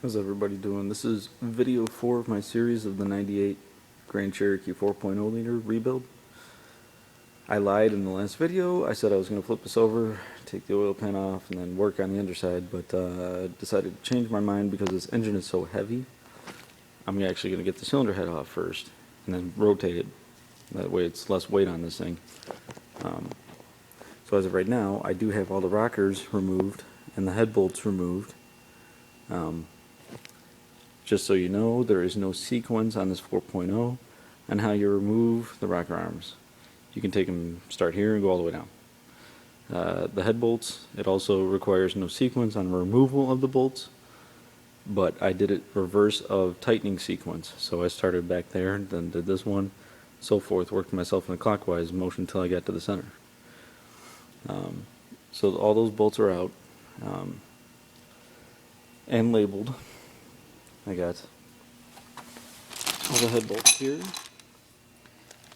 How's everybody doing? This is video 4 of my series of the 98 Grand Cherokee 4.0 liter rebuild. I lied in the last video. I said I was going to flip this over, take the oil pan off, and then work on the underside, but decided to change my mind because this engine is so heavy. I'm actually going to get the cylinder head off first, and then rotate it. That way it's less weight on this thing. So as of right now, I do have all the rockers removed and the head bolts removed. Just so you know, there is no sequence on this 4.0 on how you remove the rocker arms. You can take them, start here and go all the way down. The head bolts, it also requires no sequence on removal of the bolts, but I did it reverse of tightening sequence. So I started back there, then did this one, so forth, worked myself in a clockwise motion until I got to the center. So all those bolts are out and labeled. I got all the head bolts here,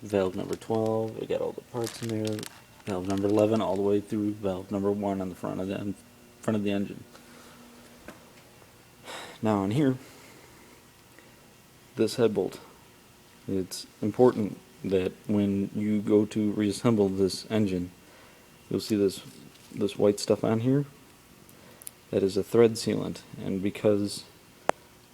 valve number 12, I got all the parts in there, valve number 11 all the way through valve number 1 on the front of the engine. Now on here, this head bolt, it's important that when you go to reassemble this engine, you'll see this white stuff on here. That is a thread sealant, and because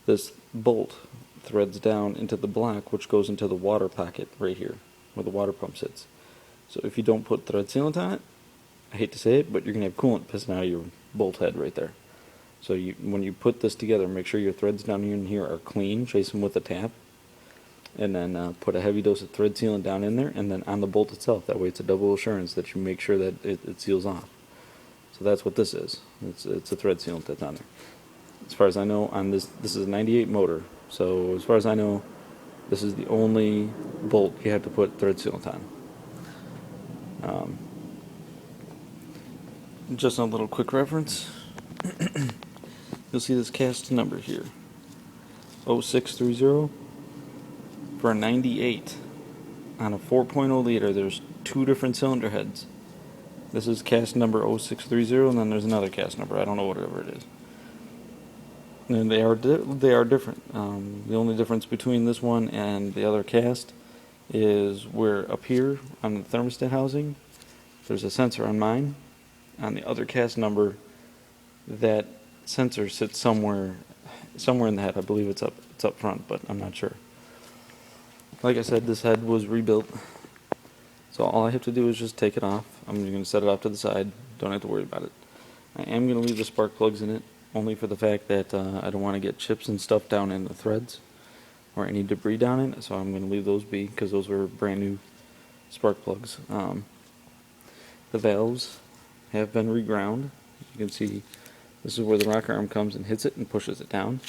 this bolt threads down into the block, which goes into the water pocket right here, where the water pump sits. So if you don't put thread sealant on it, I hate to say it, but you're going to have coolant pissing out of your bolt head right there. So when you put this together, make sure your threads down in here are clean, chase them with a tap, and then put a heavy dose of thread sealant down in there, and then on the bolt itself. That way it's a double assurance that you make sure that it seals off. So that's what this is. It's a thread sealant that's on there. As far as I know, on this is a 98 motor, so as far as I know, this is the only bolt you have to put thread sealant on. Just a little quick reference, you'll see this cast number here, 0630. For a 98 on a 4.0 liter, there's two different cylinder heads. This is cast number 0630, and then there's another cast number, I don't know whatever it is. And they are different. The only difference between this one and the other cast is where up here on the thermostat housing, there's a sensor on mine. On the other cast number, that sensor sits somewhere in the head. I believe it's up front, but I'm not sure. Like I said, this head was rebuilt, so all I have to do is just take it off. I'm going to set it off to the side. Don't have to worry about it. I am going to leave the spark plugs in it, only for the fact that I don't want to get chips and stuff down in the threads or any debris down in it, so I'm going to leave those be because those were brand new spark plugs. The valves have been reground. You can see this is where the rocker arm comes and hits it and pushes it down.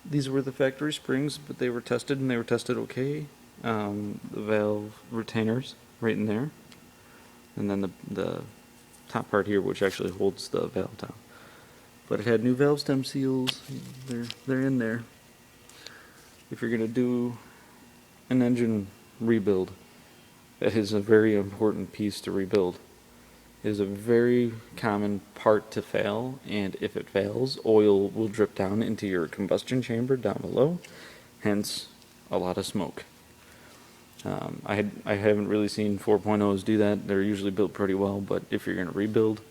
These were the factory springs, but they were tested and they were tested okay. The valve retainers right in there, and then the top part here, which actually holds the valve down. But it had new valve stem seals. They're in there. If you're gonna do an engine rebuild, that is a very important piece to rebuild. It is a very common part to fail, and if it fails, oil will drip down into your combustion chamber down below, hence a lot of smoke. I haven't really seen 4.0s do that. They're usually built pretty well, but if you're going to rebuild,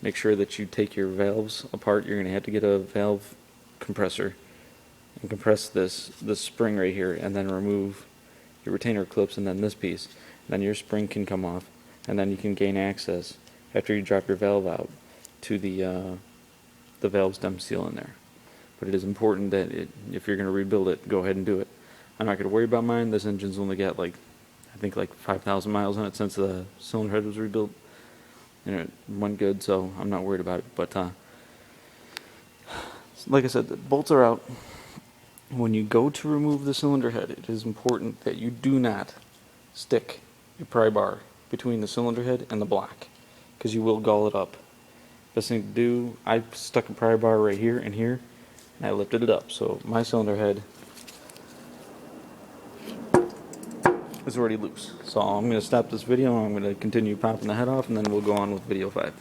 make sure that you take your valves apart. You're going to have to get a valve compressor and compress this spring right here, and then remove your retainer clips and then this piece. Then your spring can come off, and then you can gain access after you drop your valve out to the valve stem seal in there. But it is important that if you're going to rebuild it, go ahead and do it. I'm not going to worry about mine. This engine's only got I think 5,000 miles on it since the cylinder head was rebuilt, and it went good, so I'm not worried about it. But like I said, the bolts are out. When you go to remove the cylinder head, it is important that you do not stick a pry bar between the cylinder head and the block, because you will gall it up. Best thing to do, I stuck a pry bar right here and here, and I lifted it up, so my cylinder head is already loose. So I'm going to stop this video, and I'm going to continue popping the head off, and then we'll go on with video 5.